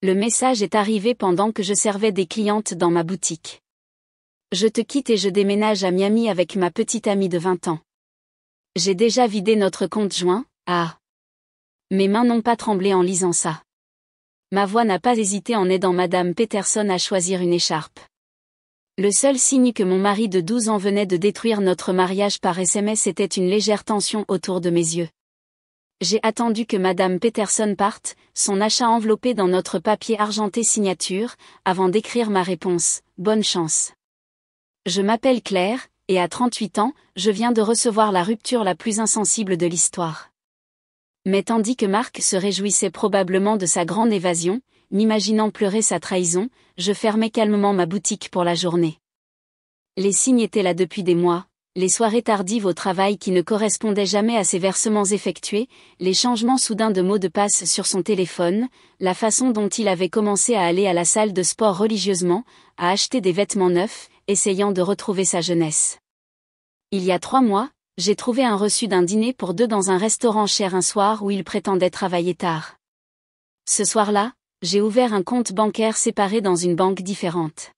Le message est arrivé pendant que je servais des clientes dans ma boutique. Je te quitte et je déménage à Miami avec ma petite amie de 20 ans. J'ai déjà vidé notre compte joint, ah. Mes mains n'ont pas tremblé en lisant ça. Ma voix n'a pas hésité en aidant Madame Peterson à choisir une écharpe. Le seul signe que mon mari de 12 ans venait de détruire notre mariage par SMS était une légère tension autour de mes yeux. J'ai attendu que Madame Peterson parte, son achat enveloppé dans notre papier argenté signature, avant d'écrire ma réponse. Bonne chance. Je m'appelle Claire, et à 38 ans, je viens de recevoir la rupture la plus insensible de l'histoire. Mais tandis que Marc se réjouissait probablement de sa grande évasion, m'imaginant pleurer sa trahison, je fermais calmement ma boutique pour la journée. Les signes étaient là depuis des mois, les soirées tardives au travail qui ne correspondaient jamais à ses versements effectués, les changements soudains de mots de passe sur son téléphone, la façon dont il avait commencé à aller à la salle de sport religieusement, à acheter des vêtements neufs, essayant de retrouver sa jeunesse. Il y a 3 mois, j'ai trouvé un reçu d'un dîner pour 2 dans un restaurant cher un soir où il prétendait travailler tard. Ce soir-là, j'ai ouvert un compte bancaire séparé dans une banque différente.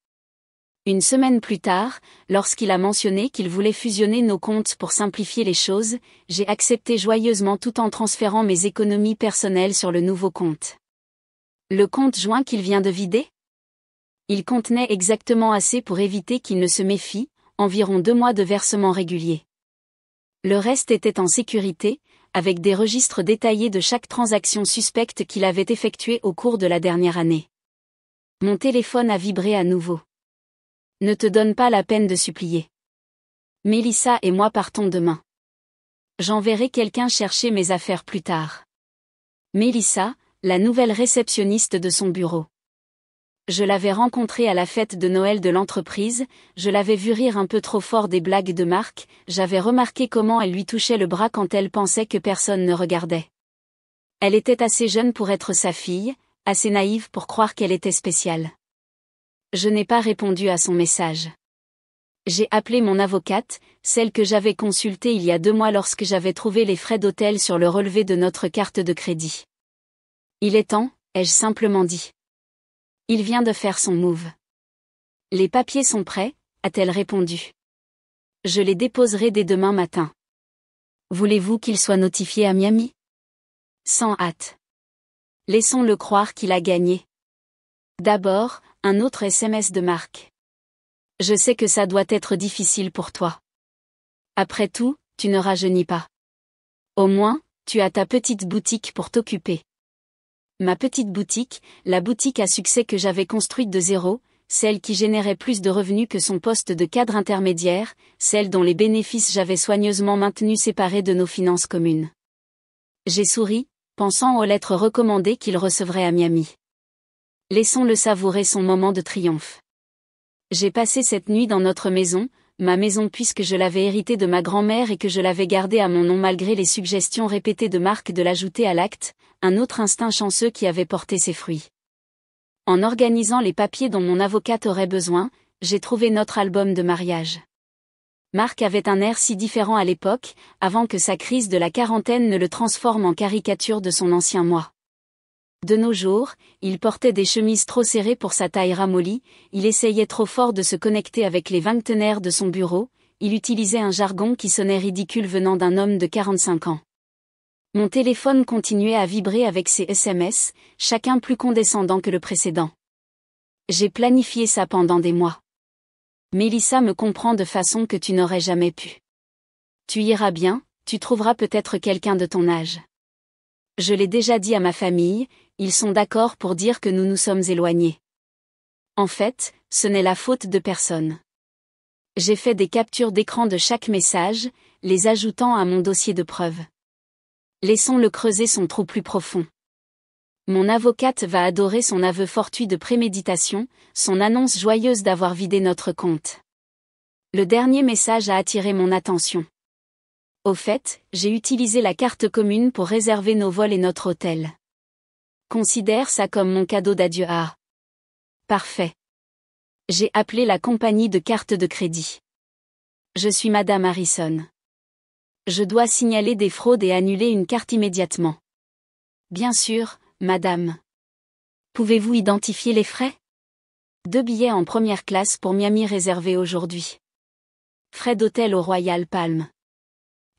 Une semaine plus tard, lorsqu'il a mentionné qu'il voulait fusionner nos comptes pour simplifier les choses, j'ai accepté joyeusement tout en transférant mes économies personnelles sur le nouveau compte. Le compte joint qu'il vient de vider ? Il contenait exactement assez pour éviter qu'il ne se méfie, environ 2 mois de versements réguliers. Le reste était en sécurité, avec des registres détaillés de chaque transaction suspecte qu'il avait effectuée au cours de la dernière année. Mon téléphone a vibré à nouveau. Ne te donne pas la peine de supplier. Mélissa et moi partons demain. J'enverrai quelqu'un chercher mes affaires plus tard. Mélissa, la nouvelle réceptionniste de son bureau. Je l'avais rencontrée à la fête de Noël de l'entreprise, je l'avais vue rire un peu trop fort des blagues de Marc, j'avais remarqué comment elle lui touchait le bras quand elle pensait que personne ne regardait. Elle était assez jeune pour être sa fille, assez naïve pour croire qu'elle était spéciale. Je n'ai pas répondu à son message. J'ai appelé mon avocate, celle que j'avais consultée il y a 2 mois lorsque j'avais trouvé les frais d'hôtel sur le relevé de notre carte de crédit. Il est temps, ai-je simplement dit. Il vient de faire son move. Les papiers sont prêts, a-t-elle répondu. Je les déposerai dès demain matin. Voulez-vous qu'il soit notifié à Miami ? Sans hâte. Laissons-le croire qu'il a gagné. D'abord, un autre SMS de Marc. Je sais que ça doit être difficile pour toi. Après tout, tu ne rajeunis pas. Au moins, tu as ta petite boutique pour t'occuper. Ma petite boutique, la boutique à succès que j'avais construite de zéro, celle qui générait plus de revenus que son poste de cadre intermédiaire, celle dont les bénéfices j'avais soigneusement maintenus séparés de nos finances communes. J'ai souri, pensant aux lettres recommandées qu'il recevrait à Miami. Laissons-le savourer son moment de triomphe. J'ai passé cette nuit dans notre maison, ma maison puisque je l'avais héritée de ma grand-mère et que je l'avais gardée à mon nom malgré les suggestions répétées de Marc de l'ajouter à l'acte, un autre instinct chanceux qui avait porté ses fruits. En organisant les papiers dont mon avocate aurait besoin, j'ai trouvé notre album de mariage. Marc avait un air si différent à l'époque, avant que sa crise de la quarantaine ne le transforme en caricature de son ancien moi. De nos jours, il portait des chemises trop serrées pour sa taille ramollie, il essayait trop fort de se connecter avec les vingtenaires de son bureau, il utilisait un jargon qui sonnait ridicule venant d'un homme de 45 ans. Mon téléphone continuait à vibrer avec ses SMS, chacun plus condescendant que le précédent. J'ai planifié ça pendant des mois. Mélissa me comprend de façon que tu n'aurais jamais pu. Tu iras bien, tu trouveras peut-être quelqu'un de ton âge. Je l'ai déjà dit à ma famille, ils sont d'accord pour dire que nous nous sommes éloignés. En fait, ce n'est la faute de personne. J'ai fait des captures d'écran de chaque message, les ajoutant à mon dossier de preuves. Laissons-le creuser son trou plus profond. Mon avocate va adorer son aveu fortuit de préméditation, son annonce joyeuse d'avoir vidé notre compte. Le dernier message a attiré mon attention. Au fait, j'ai utilisé la carte commune pour réserver nos vols et notre hôtel. Considère ça comme mon cadeau d'adieu à... Parfait. J'ai appelé la compagnie de carte de crédit. Je suis Madame Harrison. Je dois signaler des fraudes et annuler une carte immédiatement. Bien sûr, Madame. Pouvez-vous identifier les frais? 2 billets en première classe pour Miami réservés aujourd'hui. Frais d'hôtel au Royal Palm.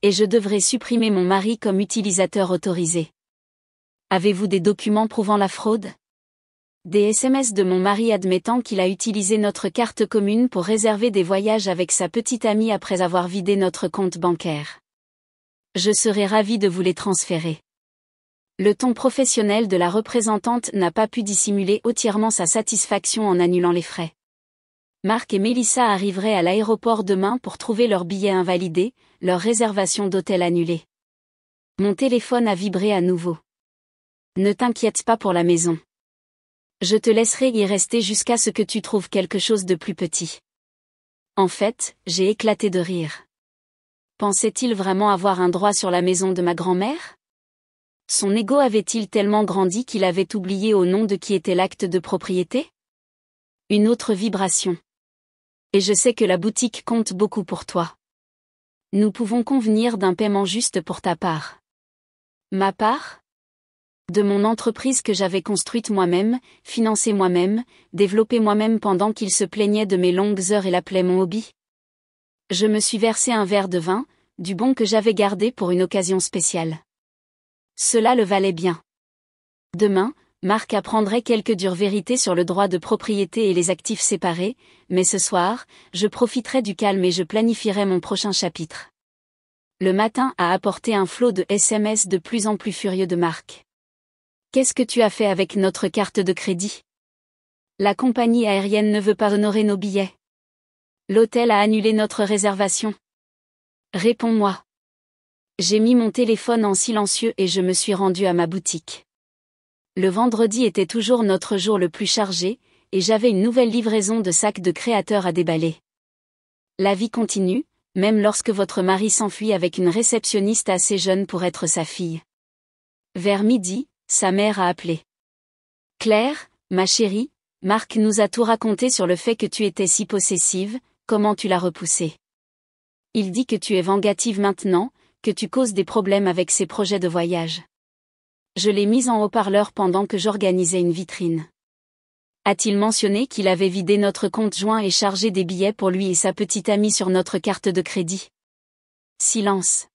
Et je devrais supprimer mon mari comme utilisateur autorisé. Avez-vous des documents prouvant la fraude? Des SMS de mon mari admettant qu'il a utilisé notre carte commune pour réserver des voyages avec sa petite amie après avoir vidé notre compte bancaire. Je serais ravi de vous les transférer. Le ton professionnel de la représentante n'a pas pu dissimuler entièrement sa satisfaction en annulant les frais. Marc et Mélissa arriveraient à l'aéroport demain pour trouver leurs billets invalidés, leur réservation d'hôtel annulée. Mon téléphone a vibré à nouveau. Ne t'inquiète pas pour la maison. Je te laisserai y rester jusqu'à ce que tu trouves quelque chose de plus petit. En fait, j'ai éclaté de rire. Pensait-il vraiment avoir un droit sur la maison de ma grand-mère? Son ego avait-il tellement grandi qu'il avait oublié au nom de qui était l'acte de propriété? Une autre vibration. Et je sais que la boutique compte beaucoup pour toi. Nous pouvons convenir d'un paiement juste pour ta part. Ma part? De mon entreprise que j'avais construite moi-même, financée moi-même, développée moi-même pendant qu'il se plaignait de mes longues heures et l'appelait mon hobby. Je me suis versé un verre de vin, du bon que j'avais gardé pour une occasion spéciale. Cela le valait bien. Demain, Marc apprendrait quelques dures vérités sur le droit de propriété et les actifs séparés, mais ce soir, je profiterai du calme et je planifierai mon prochain chapitre. Le matin a apporté un flot de SMS de plus en plus furieux de Marc. Qu'est-ce que tu as fait avec notre carte de crédit? La compagnie aérienne ne veut pas honorer nos billets. L'hôtel a annulé notre réservation. Réponds-moi. J'ai mis mon téléphone en silencieux et je me suis rendu à ma boutique. Le vendredi était toujours notre jour le plus chargé, et j'avais une nouvelle livraison de sacs de créateurs à déballer. La vie continue, même lorsque votre mari s'enfuit avec une réceptionniste assez jeune pour être sa fille. Vers midi, sa mère a appelé. Claire, ma chérie, Marc nous a tout raconté sur le fait que tu étais si possessive, comment tu l'as repoussé. Il dit que tu es vengative maintenant, que tu causes des problèmes avec ses projets de voyage. Je l'ai mise en haut-parleur pendant que j'organisais une vitrine. A-t-il mentionné qu'il avait vidé notre compte joint et chargé des billets pour lui et sa petite amie sur notre carte de crédit? Silence.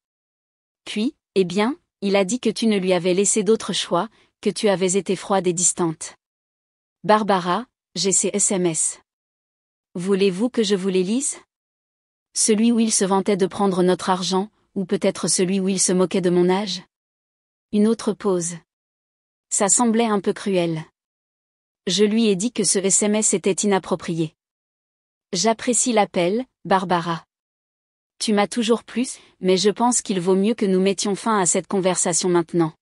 Puis, eh bien, il a dit que tu ne lui avais laissé d'autre choix, que tu avais été froide et distante. Barbara, j'ai ces SMS. Voulez-vous que je vous les lise? Celui où il se vantait de prendre notre argent, ou peut-être celui où il se moquait de mon âge? Une autre pause. Ça semblait un peu cruel. Je lui ai dit que ce SMS était inapproprié. J'apprécie l'appel, Barbara. Tu m'as toujours plu, mais je pense qu'il vaut mieux que nous mettions fin à cette conversation maintenant.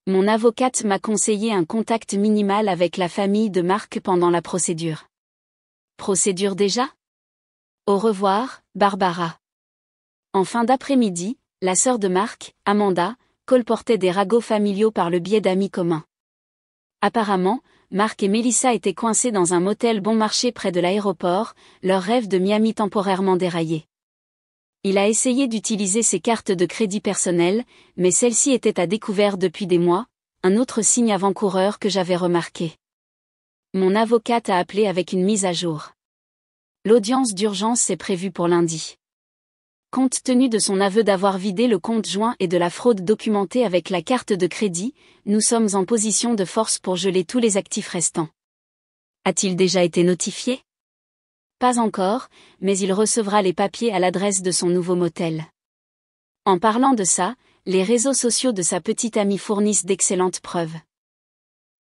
Mon avocate m'a conseillé un contact minimal avec la famille de Marc pendant la procédure. Procédure déjà? Au revoir, Barbara. En fin d'après-midi, la sœur de Marc, Amanda, colportait des ragots familiaux par le biais d'amis communs. Apparemment, Marc et Mélissa étaient coincés dans un motel bon marché près de l'aéroport, leur rêve de Miami temporairement déraillé. Il a essayé d'utiliser ses cartes de crédit personnelles, mais celles-ci étaient à découvert depuis des mois, un autre signe avant-coureur que j'avais remarqué. Mon avocate a appelé avec une mise à jour. L'audience d'urgence est prévue pour lundi. Compte tenu de son aveu d'avoir vidé le compte joint et de la fraude documentée avec la carte de crédit, nous sommes en position de force pour geler tous les actifs restants. A-t-il déjà été notifié? Pas encore, mais il recevra les papiers à l'adresse de son nouveau motel. En parlant de ça, les réseaux sociaux de sa petite amie fournissent d'excellentes preuves.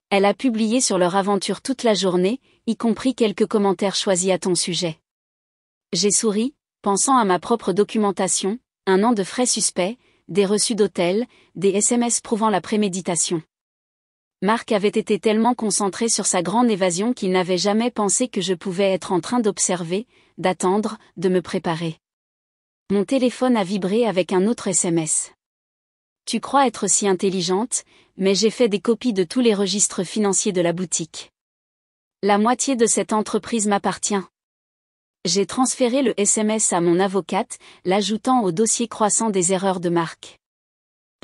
Elle a publié sur leur aventure toute la journée, y compris quelques commentaires choisis à ton sujet. J'ai souri, pensant à ma propre documentation, un an de frais suspects, des reçus d'hôtel, des SMS prouvant la préméditation. Marc avait été tellement concentré sur sa grande évasion qu'il n'avait jamais pensé que je pouvais être en train d'observer, d'attendre, de me préparer. Mon téléphone a vibré avec un autre SMS. Tu crois être si intelligente, mais j'ai fait des copies de tous les registres financiers de la boutique. La moitié de cette entreprise m'appartient. J'ai transféré le SMS à mon avocate, l'ajoutant au dossier croissant des erreurs de Marc.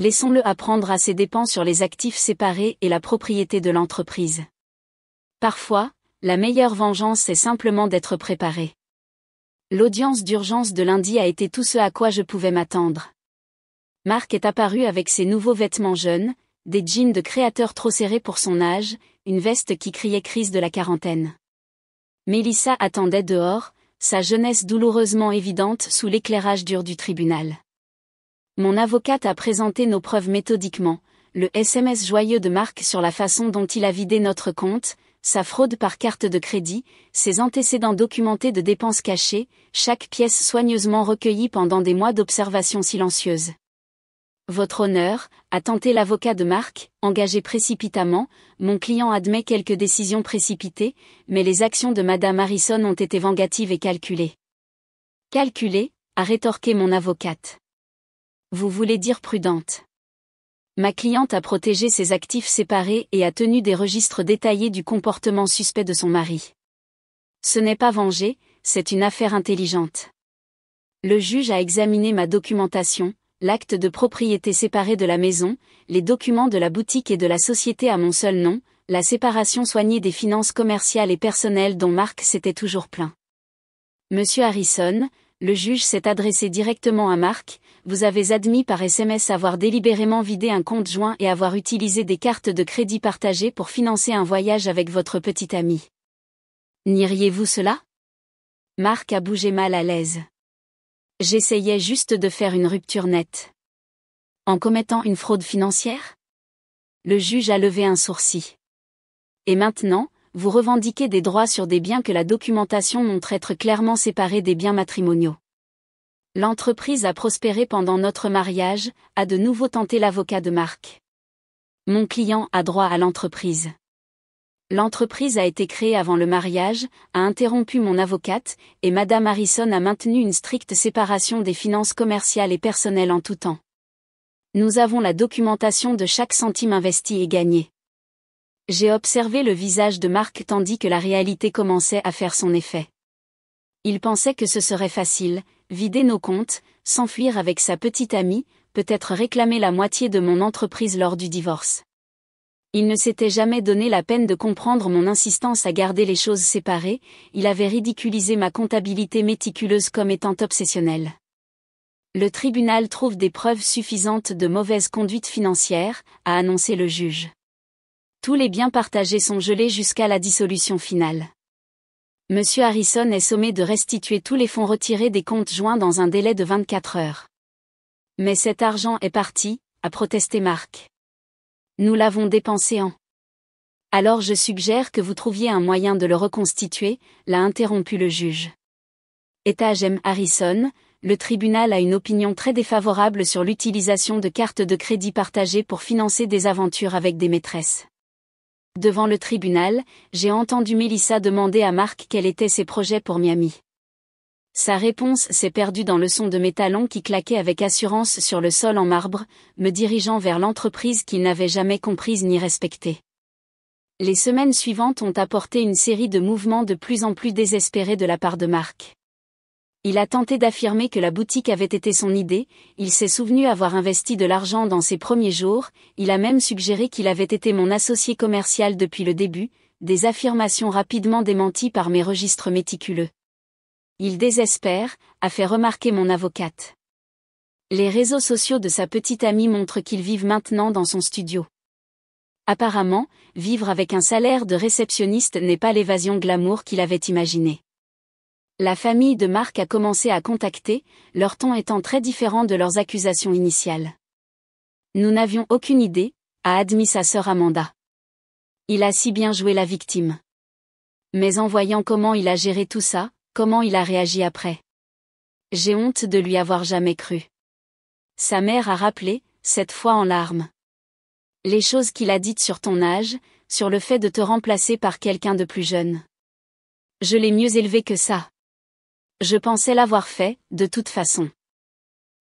Laissons-le apprendre à ses dépens sur les actifs séparés et la propriété de l'entreprise. Parfois, la meilleure vengeance est simplement d'être préparé. L'audience d'urgence de lundi a été tout ce à quoi je pouvais m'attendre. Marc est apparu avec ses nouveaux vêtements jaunes, des jeans de créateur trop serrés pour son âge, une veste qui criait crise de la quarantaine. Mélissa attendait dehors, sa jeunesse douloureusement évidente sous l'éclairage dur du tribunal. Mon avocate a présenté nos preuves méthodiquement, le SMS joyeux de Marc sur la façon dont il a vidé notre compte, sa fraude par carte de crédit, ses antécédents documentés de dépenses cachées, chaque pièce soigneusement recueillie pendant des mois d'observation silencieuse. Votre honneur, a tenté l'avocat de Marc, engagé précipitamment, mon client admet quelques décisions précipitées, mais les actions de Madame Harrison ont été vengatives et calculées. Calculées, a rétorqué mon avocate. Vous voulez dire prudente. Ma cliente a protégé ses actifs séparés et a tenu des registres détaillés du comportement suspect de son mari. Ce n'est pas vengé, c'est une affaire intelligente. Le juge a examiné ma documentation, l'acte de propriété séparé de la maison, les documents de la boutique et de la société à mon seul nom, la séparation soignée des finances commerciales et personnelles dont Marc s'était toujours plaint. Monsieur Harrison, le juge s'est adressé directement à Marc, vous avez admis par SMS avoir délibérément vidé un compte joint et avoir utilisé des cartes de crédit partagées pour financer un voyage avec votre petite amie. Nieriez-vous cela? Marc a bougé mal à l'aise. J'essayais juste de faire une rupture nette. En commettant une fraude financière? Le juge a levé un sourcil. Et maintenant, vous revendiquez des droits sur des biens que la documentation montre être clairement séparés des biens matrimoniaux. L'entreprise a prospéré pendant notre mariage, a de nouveau tenté l'avocat de Marc. Mon client a droit à l'entreprise. L'entreprise a été créée avant le mariage, a interrompu mon avocate, et Madame Harrison a maintenu une stricte séparation des finances commerciales et personnelles en tout temps. Nous avons la documentation de chaque centime investi et gagné. J'ai observé le visage de Marc tandis que la réalité commençait à faire son effet. Il pensait que ce serait facile, vider nos comptes, s'enfuir avec sa petite amie, peut-être réclamer la moitié de mon entreprise lors du divorce. Il ne s'était jamais donné la peine de comprendre mon insistance à garder les choses séparées, il avait ridiculisé ma comptabilité méticuleuse comme étant obsessionnelle. Le tribunal trouve des preuves suffisantes de mauvaise conduite financière, a annoncé le juge. Tous les biens partagés sont gelés jusqu'à la dissolution finale. Monsieur Harrison est sommé de restituer tous les fonds retirés des comptes joints dans un délai de 24 heures. Mais cet argent est parti, a protesté Marc. Nous l'avons dépensé en. Alors je suggère que vous trouviez un moyen de le reconstituer, l'a interrompu le juge. Étage M. Harrison, le tribunal a une opinion très défavorable sur l'utilisation de cartes de crédit partagées pour financer des aventures avec des maîtresses. Devant le tribunal, j'ai entendu Mélissa demander à Marc quels étaient ses projets pour Miami. Sa réponse s'est perdue dans le son de mes talons qui claquaient avec assurance sur le sol en marbre, me dirigeant vers l'entreprise qu'il n'avait jamais comprise ni respectée. Les semaines suivantes ont apporté une série de mouvements de plus en plus désespérés de la part de Marc. Il a tenté d'affirmer que la boutique avait été son idée, il s'est souvenu avoir investi de l'argent dans ses premiers jours, il a même suggéré qu'il avait été mon associé commercial depuis le début, des affirmations rapidement démenties par mes registres méticuleux. Il désespère, a fait remarquer mon avocate. Les réseaux sociaux de sa petite amie montrent qu'ils vivent maintenant dans son studio. Apparemment, vivre avec un salaire de réceptionniste n'est pas l'évasion glamour qu'il avait imaginée. La famille de Marc a commencé à contacter, leur ton étant très différent de leurs accusations initiales. Nous n'avions aucune idée, a admis sa sœur Amanda. Il a si bien joué la victime. Mais en voyant comment il a géré tout ça, comment il a réagi après. J'ai honte de lui avoir jamais cru. Sa mère a rappelé, cette fois en larmes. Les choses qu'il a dites sur ton âge, sur le fait de te remplacer par quelqu'un de plus jeune. Je l'ai mieux élevé que ça. Je pensais l'avoir fait, de toute façon.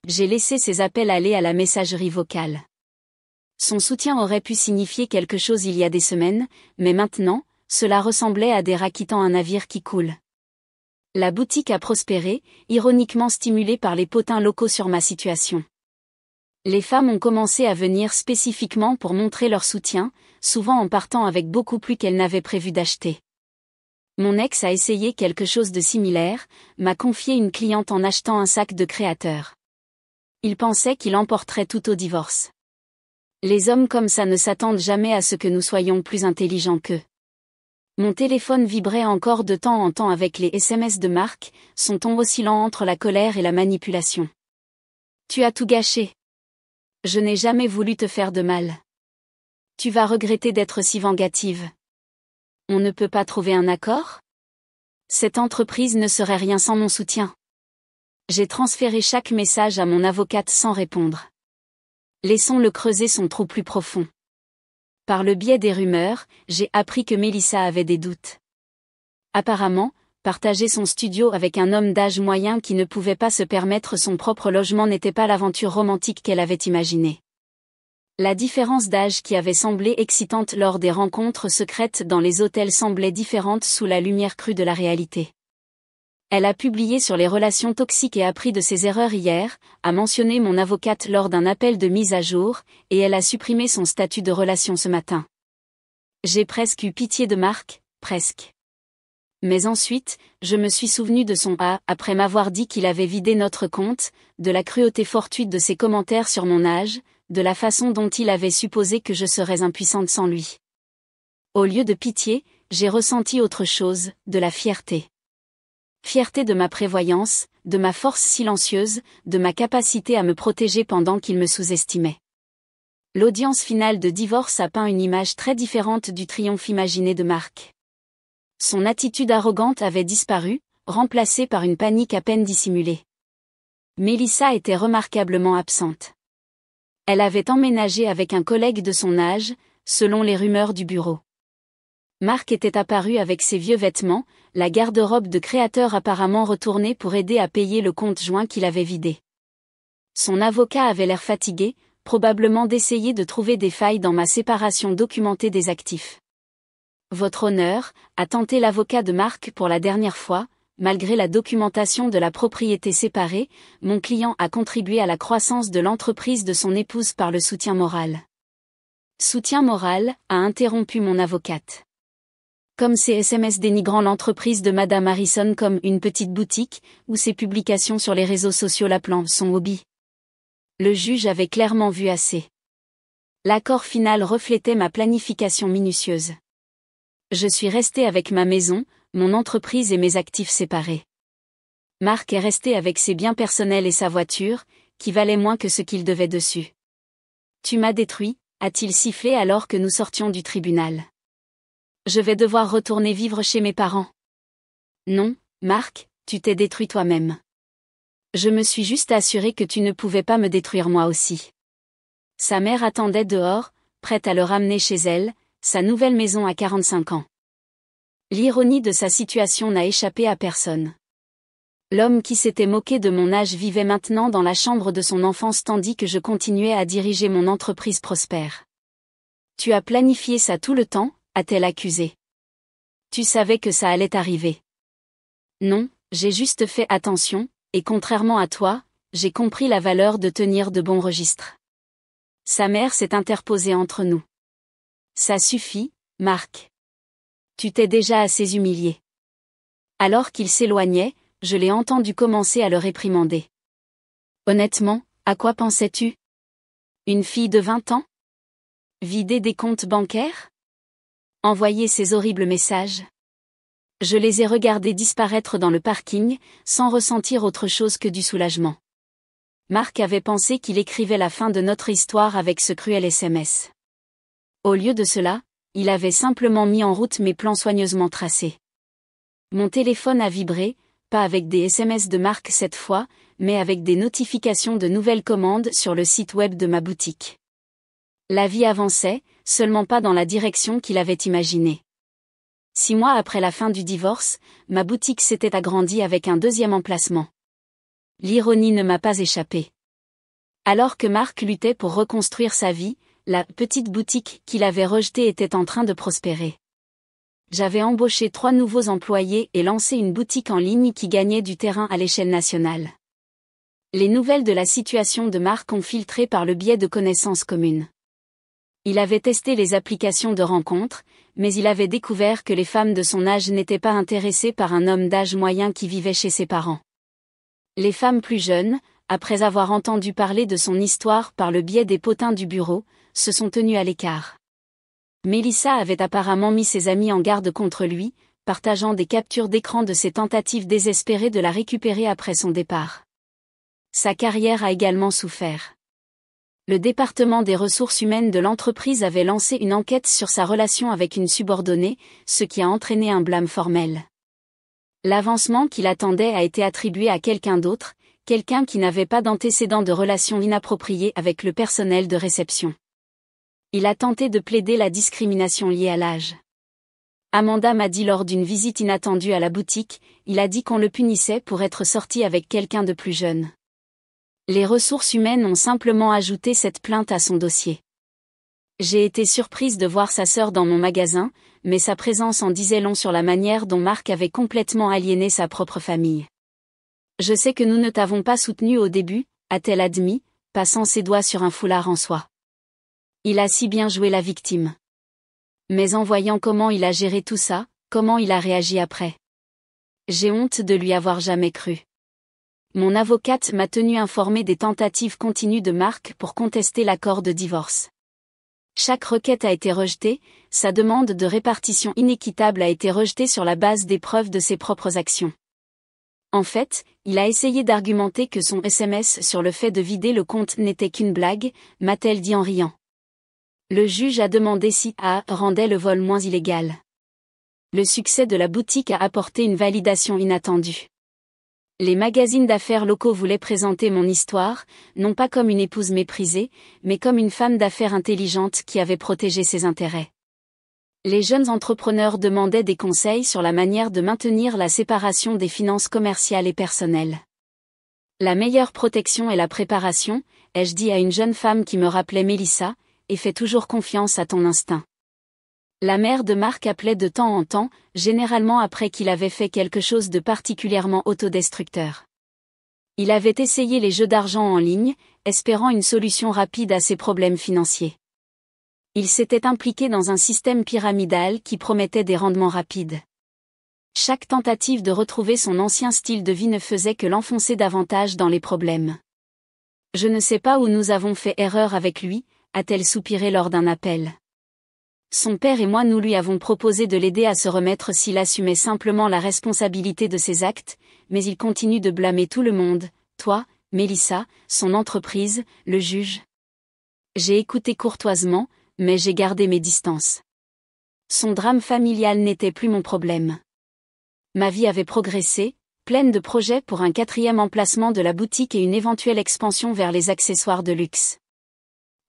J'ai laissé ses appels aller à la messagerie vocale. Son soutien aurait pu signifier quelque chose il y a des semaines, mais maintenant, cela ressemblait à des rats quittant un navire qui coule. La boutique a prospéré, ironiquement stimulée par les potins locaux sur ma situation. Les femmes ont commencé à venir spécifiquement pour montrer leur soutien, souvent en partant avec beaucoup plus qu'elles n'avaient prévu d'acheter. Mon ex a essayé quelque chose de similaire, m'a confié une cliente en achetant un sac de créateur. Il pensait qu'il emporterait tout au divorce. Les hommes comme ça ne s'attendent jamais à ce que nous soyons plus intelligents qu'eux. Mon téléphone vibrait encore de temps en temps avec les SMS de Marc, son ton oscillant entre la colère et la manipulation. Tu as tout gâché. Je n'ai jamais voulu te faire de mal. Tu vas regretter d'être si vengative. On ne peut pas trouver un accord ? Cette entreprise ne serait rien sans mon soutien. J'ai transféré chaque message à mon avocate sans répondre. Laissons-le creuser son trou plus profond. Par le biais des rumeurs, j'ai appris que Mélissa avait des doutes. Apparemment, partager son studio avec un homme d'âge moyen qui ne pouvait pas se permettre son propre logement n'était pas l'aventure romantique qu'elle avait imaginée. La différence d'âge qui avait semblé excitante lors des rencontres secrètes dans les hôtels semblait différente sous la lumière crue de la réalité. Elle a publié sur les relations toxiques et appris de ses erreurs hier, a mentionné mon avocate lors d'un appel de mise à jour, et elle a supprimé son statut de relation ce matin. J'ai presque eu pitié de Marc, presque. Mais ensuite, je me suis souvenu de son « ah » après m'avoir dit qu'il avait vidé notre compte, de la cruauté fortuite de ses commentaires sur mon âge, de la façon dont il avait supposé que je serais impuissante sans lui. Au lieu de pitié, j'ai ressenti autre chose, de la fierté. Fierté de ma prévoyance, de ma force silencieuse, de ma capacité à me protéger pendant qu'il me sous-estimait. L'audience finale de divorce a peint une image très différente du triomphe imaginé de Marc. Son attitude arrogante avait disparu, remplacée par une panique à peine dissimulée. Mélissa était remarquablement absente. Elle avait emménagé avec un collègue de son âge, selon les rumeurs du bureau. Marc était apparu avec ses vieux vêtements, la garde-robe de créateur apparemment retournée pour aider à payer le compte joint qu'il avait vidé. Son avocat avait l'air fatigué, probablement d'essayer de trouver des failles dans ma séparation documentée des actifs. Votre honneur, a tenté l'avocat de Marc pour la dernière fois, malgré la documentation de la propriété séparée, mon client a contribué à la croissance de l'entreprise de son épouse par le soutien moral. Soutien moral, a interrompu mon avocate. Comme ces SMS dénigrant l'entreprise de Madame Harrison comme une petite boutique, ou ses publications sur les réseaux sociaux l'appelant son hobby. Le juge avait clairement vu assez. L'accord final reflétait ma planification minutieuse. Je suis resté avec ma maison, mon entreprise et mes actifs séparés. Marc est resté avec ses biens personnels et sa voiture, qui valaient moins que ce qu'il devait dessus. Tu m'as détruit, a-t-il sifflé alors que nous sortions du tribunal. Je vais devoir retourner vivre chez mes parents. Non, Marc, tu t'es détruit toi-même. Je me suis juste assuré que tu ne pouvais pas me détruire moi aussi. Sa mère attendait dehors, prête à le ramener chez elle, sa nouvelle maison à 45 ans. L'ironie de sa situation n'a échappé à personne. L'homme qui s'était moqué de mon âge vivait maintenant dans la chambre de son enfance tandis que je continuais à diriger mon entreprise prospère. Tu as planifié ça tout le temps, a-t-elle accusé. Tu savais que ça allait arriver. Non, j'ai juste fait attention, et contrairement à toi, j'ai compris la valeur de tenir de bons registres. Sa mère s'est interposée entre nous. Ça suffit, Marc. Tu t'es déjà assez humilié. Alors qu'il s'éloignait, je l'ai entendu commencer à le réprimander. Honnêtement, à quoi pensais-tu ? Une fille de 20 ans ? Vider des comptes bancaires ? Envoyer ces horribles messages ? Je les ai regardés disparaître dans le parking, sans ressentir autre chose que du soulagement. Marc avait pensé qu'il écrivait la fin de notre histoire avec ce cruel SMS. Au lieu de cela, il avait simplement mis en route mes plans soigneusement tracés. Mon téléphone a vibré, pas avec des SMS de Marc cette fois, mais avec des notifications de nouvelles commandes sur le site web de ma boutique. La vie avançait, seulement pas dans la direction qu'il avait imaginée. 6 mois après la fin du divorce, ma boutique s'était agrandie avec un deuxième emplacement. L'ironie ne m'a pas échappé. Alors que Marc luttait pour reconstruire sa vie, la petite boutique qu'il avait rejetée était en train de prospérer. J'avais embauché 3 nouveaux employés et lancé une boutique en ligne qui gagnait du terrain à l'échelle nationale. Les nouvelles de la situation de Marc ont filtré par le biais de connaissances communes. Il avait testé les applications de rencontres, mais il avait découvert que les femmes de son âge n'étaient pas intéressées par un homme d'âge moyen qui vivait chez ses parents. Les femmes plus jeunes, après avoir entendu parler de son histoire par le biais des potins du bureau, se sont tenues à l'écart. Mélissa avait apparemment mis ses amis en garde contre lui, partageant des captures d'écran de ses tentatives désespérées de la récupérer après son départ. Sa carrière a également souffert. Le département des ressources humaines de l'entreprise avait lancé une enquête sur sa relation avec une subordonnée, ce qui a entraîné un blâme formel. L'avancement qu'il attendait a été attribué à quelqu'un d'autre, quelqu'un qui n'avait pas d'antécédent de relations inappropriées avec le personnel de réception. Il a tenté de plaider la discrimination liée à l'âge. Amanda m'a dit lors d'une visite inattendue à la boutique, il a dit qu'on le punissait pour être sorti avec quelqu'un de plus jeune. Les ressources humaines ont simplement ajouté cette plainte à son dossier. J'ai été surprise de voir sa sœur dans mon magasin, mais sa présence en disait long sur la manière dont Marc avait complètement aliéné sa propre famille. Je sais que nous ne t'avons pas soutenu au début, a-t-elle admis, passant ses doigts sur un foulard en soie. Il a si bien joué la victime. Mais en voyant comment il a géré tout ça, comment il a réagi après. J'ai honte de lui avoir jamais cru. Mon avocate m'a tenu informée des tentatives continues de Marc pour contester l'accord de divorce. Chaque requête a été rejetée, sa demande de répartition inéquitable a été rejetée sur la base des preuves de ses propres actions. En fait, il a essayé d'argumenter que son SMS sur le fait de vider le compte n'était qu'une blague, m'a-t-elle dit en riant. Le juge a demandé si A rendait le vol moins illégal. Le succès de la boutique a apporté une validation inattendue. Les magazines d'affaires locaux voulaient présenter mon histoire, non pas comme une épouse méprisée, mais comme une femme d'affaires intelligente qui avait protégé ses intérêts. Les jeunes entrepreneurs demandaient des conseils sur la manière de maintenir la séparation des finances commerciales et personnelles. La meilleure protection est la préparation, ai-je dit à une jeune femme qui me rappelait Mélissa, et fais toujours confiance à ton instinct. La mère de Marc appelait de temps en temps, généralement après qu'il avait fait quelque chose de particulièrement autodestructeur. Il avait essayé les jeux d'argent en ligne, espérant une solution rapide à ses problèmes financiers. Il s'était impliqué dans un système pyramidal qui promettait des rendements rapides. Chaque tentative de retrouver son ancien style de vie ne faisait que l'enfoncer davantage dans les problèmes. Je ne sais pas où nous avons fait erreur avec lui, a-t-elle soupiré lors d'un appel. Son père et moi nous lui avons proposé de l'aider à se remettre s'il assumait simplement la responsabilité de ses actes, mais il continue de blâmer tout le monde, toi, Mélissa, son entreprise, le juge. J'ai écouté courtoisement, mais j'ai gardé mes distances. Son drame familial n'était plus mon problème. Ma vie avait progressé, pleine de projets pour un 4e emplacement de la boutique et une éventuelle expansion vers les accessoires de luxe.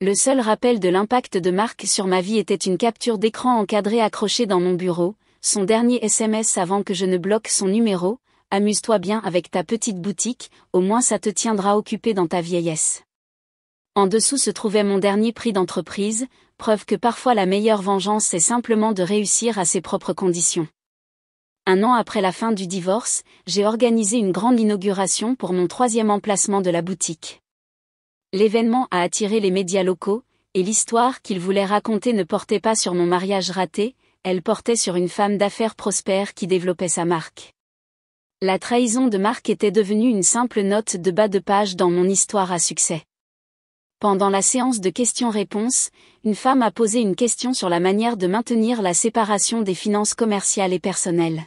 Le seul rappel de l'impact de Marc sur ma vie était une capture d'écran encadrée accrochée dans mon bureau, son dernier SMS avant que je ne bloque son numéro, « Amuse-toi bien avec ta petite boutique, au moins ça te tiendra occupé dans ta vieillesse ». En dessous se trouvait mon dernier prix d'entreprise, preuve que parfois la meilleure vengeance est simplement de réussir à ses propres conditions. Un an après la fin du divorce, j'ai organisé une grande inauguration pour mon 3e emplacement de la boutique. L'événement a attiré les médias locaux, et l'histoire qu'il voulait raconter ne portait pas sur mon mariage raté, elle portait sur une femme d'affaires prospère qui développait sa marque. La trahison de Marc était devenue une simple note de bas de page dans mon histoire à succès. Pendant la séance de questions-réponses, une femme a posé une question sur la manière de maintenir la séparation des finances commerciales et personnelles.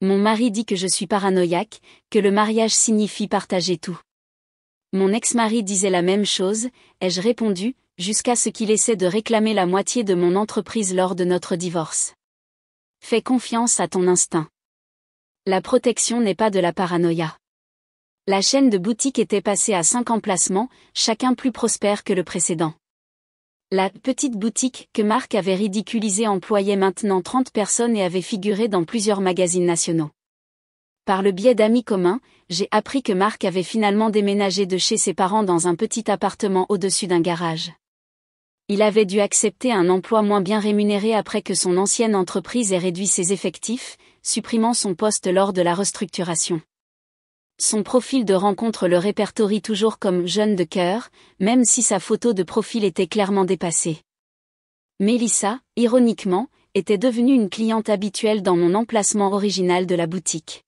Mon mari dit que je suis paranoïaque, que le mariage signifie partager tout. Mon ex-mari disait la même chose, ai-je répondu, jusqu'à ce qu'il essaie de réclamer la moitié de mon entreprise lors de notre divorce. Fais confiance à ton instinct. La protection n'est pas de la paranoïa. La chaîne de boutiques était passée à 5 emplacements, chacun plus prospère que le précédent. La petite boutique que Marc avait ridiculisée employait maintenant 30 personnes et avait figuré dans plusieurs magazines nationaux. Par le biais d'amis communs, j'ai appris que Marc avait finalement déménagé de chez ses parents dans un petit appartement au-dessus d'un garage. Il avait dû accepter un emploi moins bien rémunéré après que son ancienne entreprise ait réduit ses effectifs, supprimant son poste lors de la restructuration. Son profil de rencontre le répertorie toujours comme jeune de cœur, même si sa photo de profil était clairement dépassée. Mélissa, ironiquement, était devenue une cliente habituelle dans mon emplacement original de la boutique.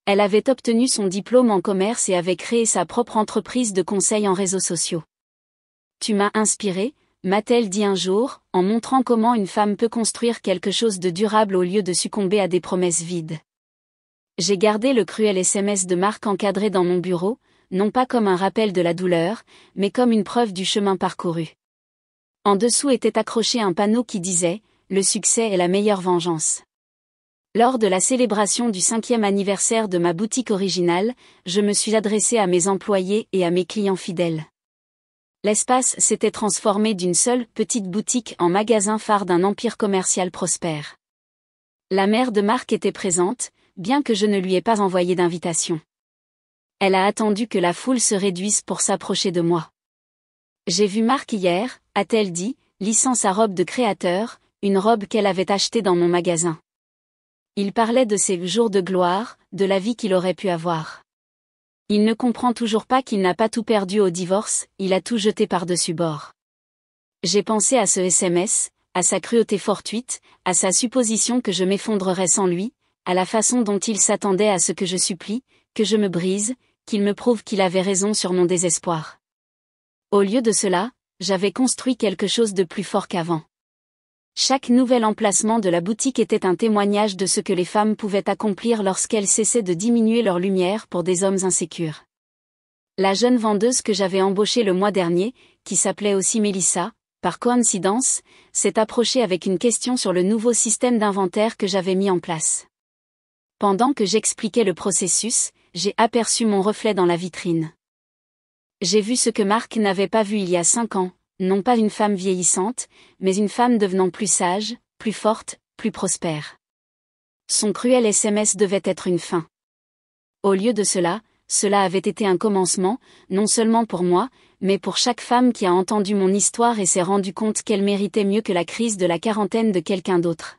Elle avait obtenu son diplôme en commerce et avait créé sa propre entreprise de conseil en réseaux sociaux. Tu m'as inspiré, m'a-t-elle dit un jour, en montrant comment une femme peut construire quelque chose de durable au lieu de succomber à des promesses vides. J'ai gardé le cruel SMS de Marc encadré dans mon bureau, non pas comme un rappel de la douleur, mais comme une preuve du chemin parcouru. En dessous était accroché un panneau qui disait « Le succès est la meilleure vengeance ». Lors de la célébration du 5e anniversaire de ma boutique originale, je me suis adressée à mes employés et à mes clients fidèles. L'espace s'était transformé d'une seule petite boutique en magasin phare d'un empire commercial prospère. La mère de Marc était présente, bien que je ne lui ai pas envoyé d'invitation. Elle a attendu que la foule se réduise pour s'approcher de moi. J'ai vu Marc hier, a-t-elle dit, lissant sa robe de créateur, une robe qu'elle avait achetée dans mon magasin. Il parlait de ses jours de gloire, de la vie qu'il aurait pu avoir. Il ne comprend toujours pas qu'il n'a pas tout perdu au divorce, il a tout jeté par-dessus bord. J'ai pensé à ce SMS, à sa cruauté fortuite, à sa supposition que je m'effondrerais sans lui, à la façon dont il s'attendait à ce que je supplie, que je me brise, qu'il me prouve qu'il avait raison sur mon désespoir. Au lieu de cela, j'avais construit quelque chose de plus fort qu'avant. Chaque nouvel emplacement de la boutique était un témoignage de ce que les femmes pouvaient accomplir lorsqu'elles cessaient de diminuer leur lumière pour des hommes insécures. La jeune vendeuse que j'avais embauchée le mois dernier, qui s'appelait aussi Mélissa, par coïncidence, s'est approchée avec une question sur le nouveau système d'inventaire que j'avais mis en place. Pendant que j'expliquais le processus, j'ai aperçu mon reflet dans la vitrine. J'ai vu ce que Marc n'avait pas vu il y a 5 ans, non pas une femme vieillissante, mais une femme devenant plus sage, plus forte, plus prospère. Son cruel SMS devait être une fin. Au lieu de cela, cela avait été un commencement, non seulement pour moi, mais pour chaque femme qui a entendu mon histoire et s'est rendu compte qu'elle méritait mieux que la crise de la quarantaine de quelqu'un d'autre.